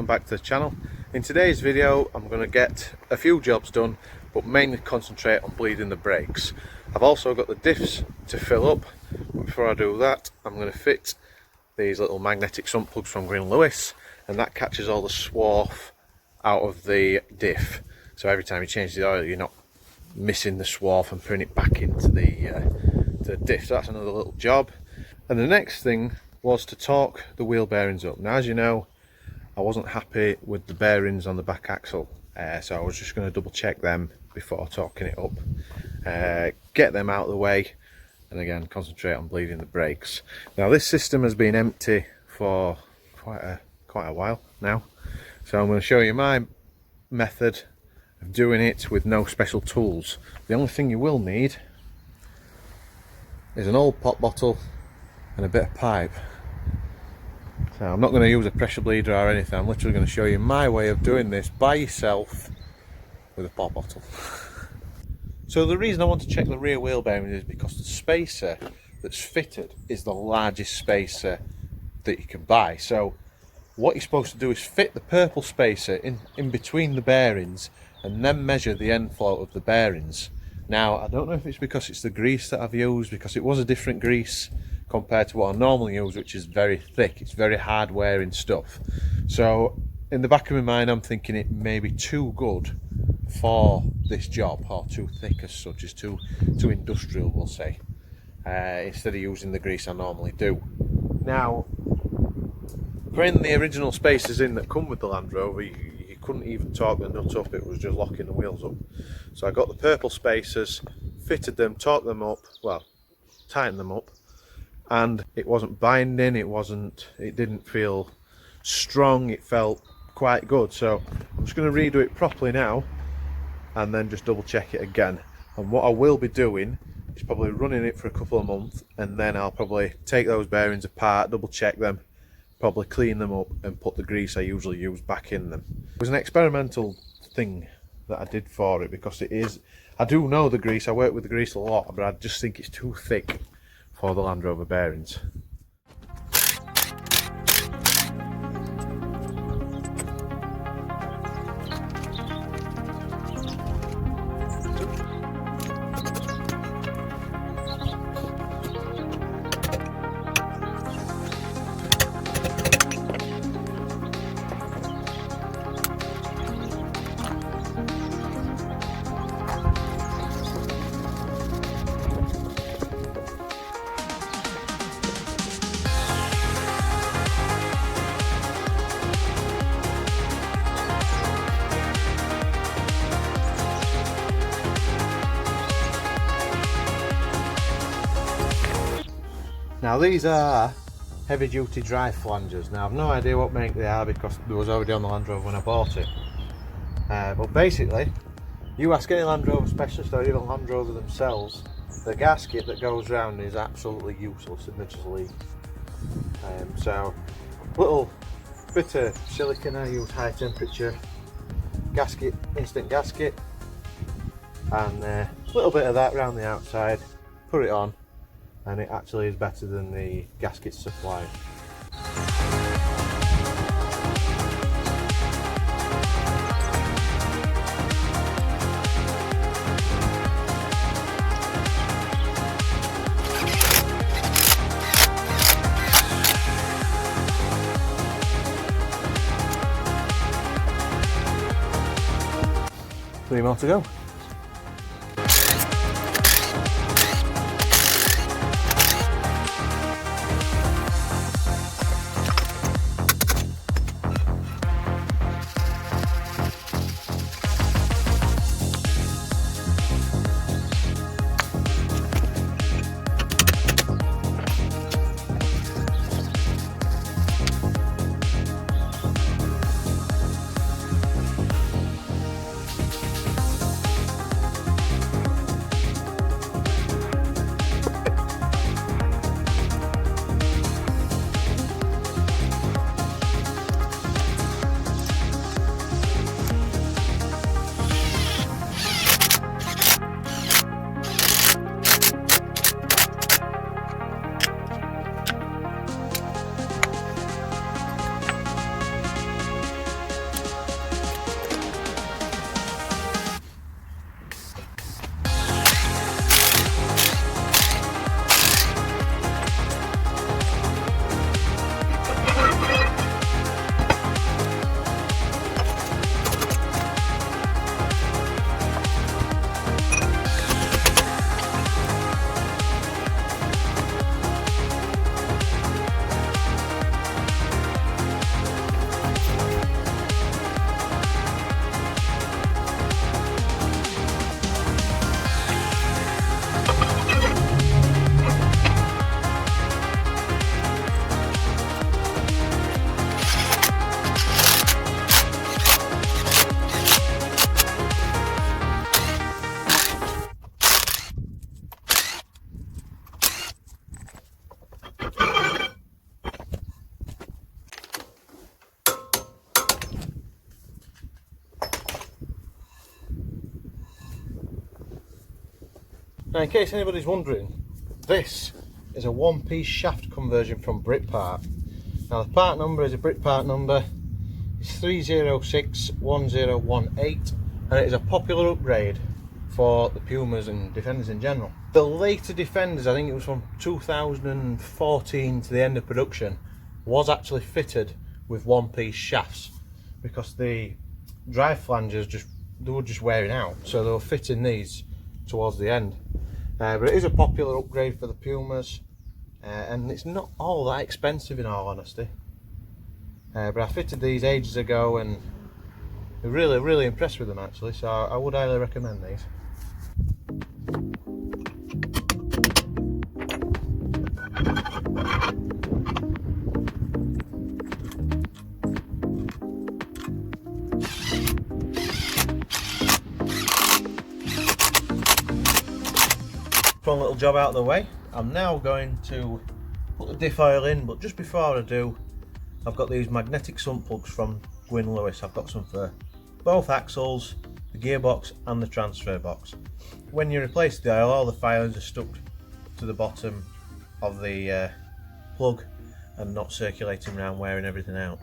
welcome back to the channel. In today's video I'm going to get a few jobs done, but mainly concentrate on bleeding the brakes. I've also got the diffs to fill up, but before I do that I'm going to fit these little magnetic sump plugs from Gwyn Lewis, and that catches all the swarf out of the diff, so every time you change the oil you're not missing the swarf and putting it back into the diff. So that's another little job. And the next thing was to torque the wheel bearings up. Now, as you know, I wasn't happy with the bearings on the back axle, so I was just going to double check them before torquing it up, get them out of the way, and again concentrate on bleeding the brakes. Now this system has been empty for quite a while now, so I'm going to show you my method of doing it with no special tools. The only thing you will need is an old pop bottle and a bit of pipe. So I'm not going to use a pressure bleeder or anything, I'm literally going to show you my way of doing this by yourself with a pop bottle. So the reason I want to check the rear wheel bearings is because the spacer that's fitted is the largest spacer that you can buy. So what you're supposed to do is fit the purple spacer in between the bearings and then measure the end float of the bearings. Now I don't know if it's because it's the grease that I've used, because it was a different grease compared to what I normally use, which is very thick, it's very hard wearing stuff. So in the back of my mind I'm thinking it may be too good for this job, or too thick as such, as too industrial, we'll say, instead of using the grease I normally do. Now, putting the original spacers in that come with the Land Rover, you couldn't even torque the nut up, it was just locking the wheels up. So I got the purple spacers, fitted them, torqued them up, well, tightened them up, and it wasn't binding, it didn't feel strong, it felt quite good. So I'm just going to redo it properly now and then just double check it again. And what I will be doing is probably running it for a couple of months, and then I'll probably take those bearings apart, double check them, probably clean them up and put the grease I usually use back in them. It was an experimental thing that I did for it, because I do know the grease, I work with the grease a lot, but I just think it's too thick for the Land Rover bearings. Now these are heavy duty drive flanges. Now I've no idea what make they are because they was already on the Land Rover when I bought it. But basically, you ask any Land Rover specialist or even Land Rover themselves, the gasket that goes round is absolutely useless and they just leak. So little bit of silicone, I use high temperature gasket, instant gasket, and a little bit of that around the outside, put it on, and it actually is better than the gasket supply. Three more to go. Now, in case anybody's wondering, this is a one-piece shaft conversion from Brit Part. Now, the part number is a Brit Part number. It's 3061018, and it is a popular upgrade for the Pumas and Defenders in general. The later Defenders, I think it was from 2014 to the end of production, was actually fitted with one-piece shafts because the drive flanges were just wearing out, so they were fitting these towards the end. But it is a popular upgrade for the Pumas, and it's not all that expensive in all honesty. But I fitted these ages ago and I'm really impressed with them actually, so I would highly recommend these. One little job out of the way. I'm now going to put the diff oil in, but just before I do, I've got these magnetic sump plugs from Gwyn Lewis. I've got some for both axles, the gearbox and the transfer box. When you replace the oil, all the fires are stuck to the bottom of the plug and not circulating around, wearing everything out.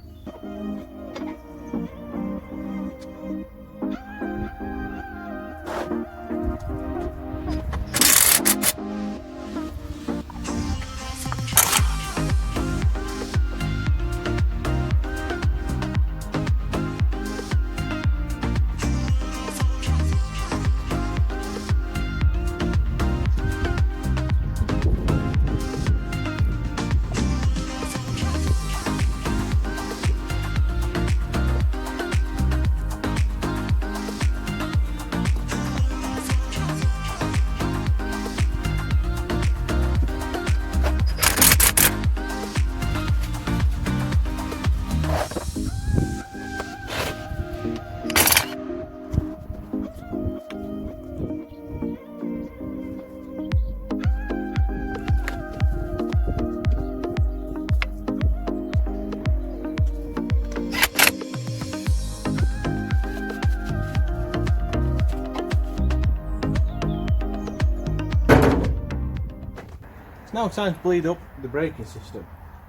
It's now time to bleed up the braking system.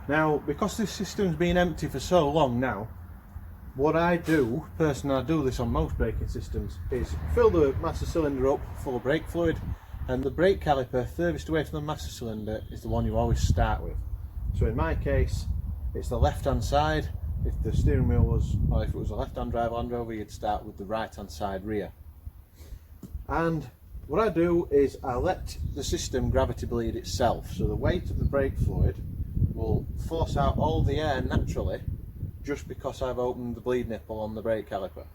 Now, because this system's been empty for so long now, what I do, personally I do this on most braking systems, is fill the master cylinder up full of brake fluid, and the brake caliper furthest away from the master cylinder is the one you always start with. So in my case, it's the left hand side. If the steering wheel was, or if it was a left hand drive Land Rover, you'd start with the right hand side rear. And what I do is I let the system gravity bleed itself, so the weight of the brake fluid will force out all the air naturally just because I've opened the bleed nipple on the brake caliper.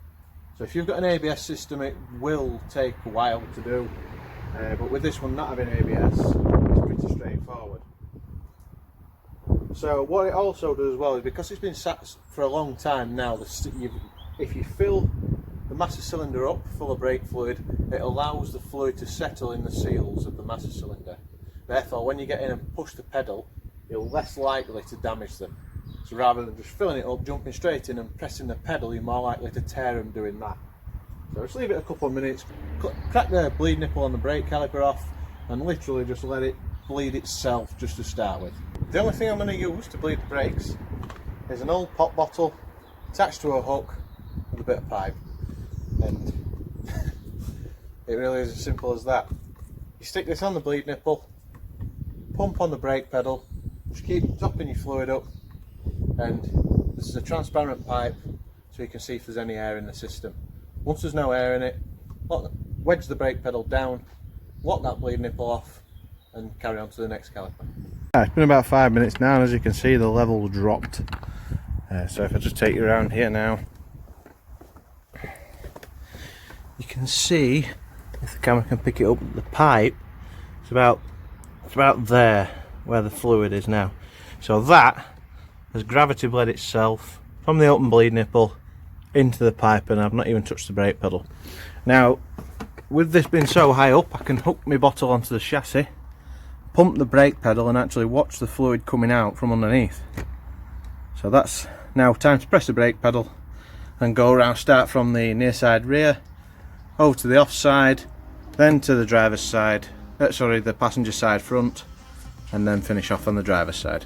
So if you've got an ABS system, it will take a while to do, but with this one not having ABS, it's pretty straightforward. So what it also does as well is, because it's been sat for a long time now, if you fill the master cylinder up full of brake fluid, it allows the fluid to settle in the seals of the master cylinder. Therefore, when you get in and push the pedal, you're less likely to damage them. So rather than just filling it up, jumping straight in and pressing the pedal, you're more likely to tear them doing that. So just leave it a couple of minutes, crack the bleed nipple on the brake caliper off, and literally just let it bleed itself just to start with. The only thing I'm going to use to bleed the brakes is an old pop bottle attached to a hook with a bit of pipe. And it really is as simple as that. You stick this on the bleed nipple, pump on the brake pedal, just keep topping your fluid up, and this is a transparent pipe so you can see if there's any air in the system. Once there's no air in it, wedge the brake pedal down, lock that bleed nipple off, and carry on to the next caliper. It's been about 5 minutes now, and as you can see the level dropped. So if I just take you around here now, you can see, if the camera can pick it up, the pipe, it's about there where the fluid is now. So that has gravity bled itself from the open bleed nipple into the pipe, and I've not even touched the brake pedal. Now, with this being so high up, I can hook my bottle onto the chassis, pump the brake pedal, and actually watch the fluid coming out from underneath. So that's now time to press the brake pedal and go around, start from the near side rear, over to the off side, then to the driver's side, the passenger side front, and then finish off on the driver's side.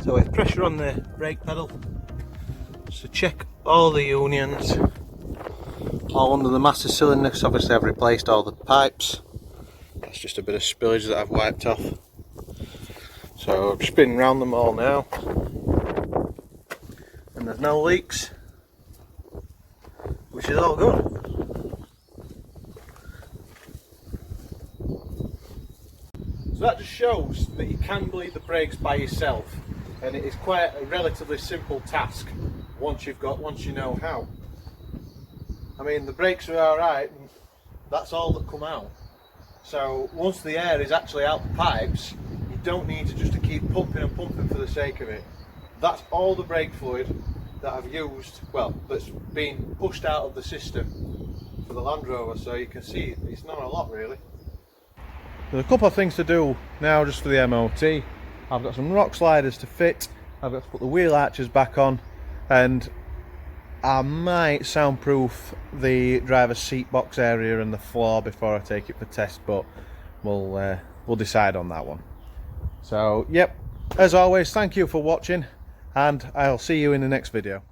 So with pressure on the brake pedal, so check all the unions, all under the master cylinder, because obviously I've replaced all the pipes. That's just a bit of spillage that I've wiped off. So I've just been round them all now, and there's no leaks, which is all good. So that just shows that you can bleed the brakes by yourself. And it is quite a relatively simple task once you know how. I mean, the brakes are alright, and that's all that come out. So once the air is actually out the pipes, you don't need to just keep pumping and pumping for the sake of it. That's all the brake fluid that I've used, well, that's been pushed out of the system for the Land Rover, so you can see it's not a lot really. There's a couple of things to do now just for the MOT. I've got some rock sliders to fit, I've got to put the wheel arches back on, and I might soundproof the driver's seat box area and the floor before I take it for test, but we'll decide on that one. So yep, as always, thank you for watching, and I'll see you in the next video.